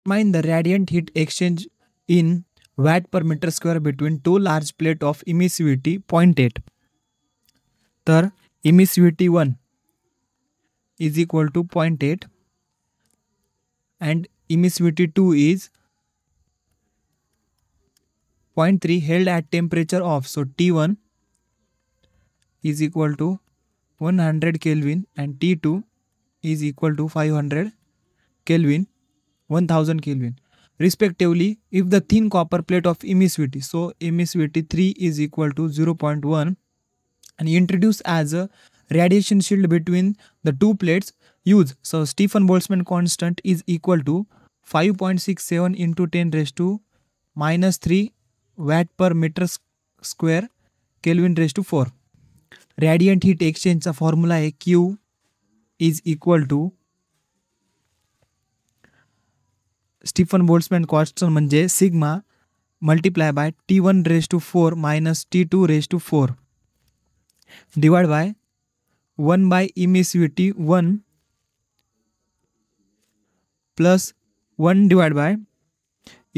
Determine the radiant heat exchange in watt per meter square between two large plate of emissivity 0.8. तर emissivity 1 is equal to 0.8 and emissivity 2 is 0.3 held at temperature of. So T1 is equal to 100 Kelvin and T2 is equal to 500 Kelvin, 1000 Kelvin respectively if the thin copper plate of emissivity. So emissivity 3 is equal to 0.1 and introduced as a radiation shield between the two plates use. So Stefan Boltzmann constant is equal to 5.67 into 10 raised to minus 3 watt per meter square Kelvin raised to 4. Radiant heat exchange चा formula आहे Q is equal to Stefan Boltzmann constant म्हणजे sigma multiply by T1 raised to 4 minus T2 raised to 4 divided by 1 by emissivity 1 plus 1 divided by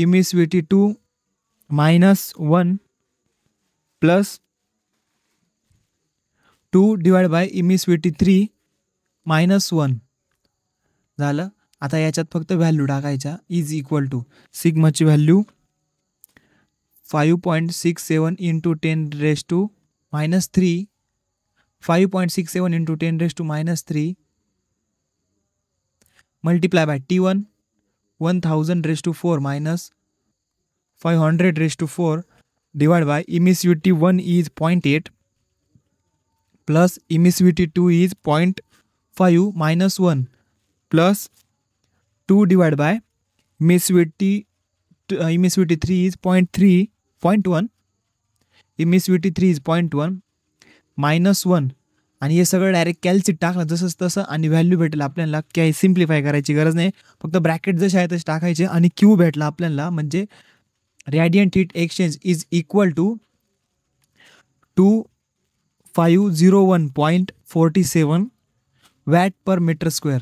emissivity 2 minus 1 plus 2 divided by emissivity 3 minus 1 झालं. आता याच्यात फक्त value टाकायच्या is equal to सिग्माची value 5.67 into 10 raise to minus 3 5.67 into 10 raise to minus 3 multiply by T1 1000 raise to 4 minus 500 raise to 4 divide by emissivity 1 is 0.8 plus emissivity 2 is 0.5 minus 1 plus 2 divided by emissivity 3 is 0.1 emissivity 3 is 0.1 minus 1 आणि हे सगळं direct कॅल्सीत टाकलं जसंच तसं आणि value भेटेल आपल्याला. काही simplify करायची गरज नाही, फक्त ब्रॅकेट जसे आहे तसे टाकायचे आणि क्यू भेटला आपल्याला. म्हणजे radiant heat exchange is equal to 2501.47 watt per metre square.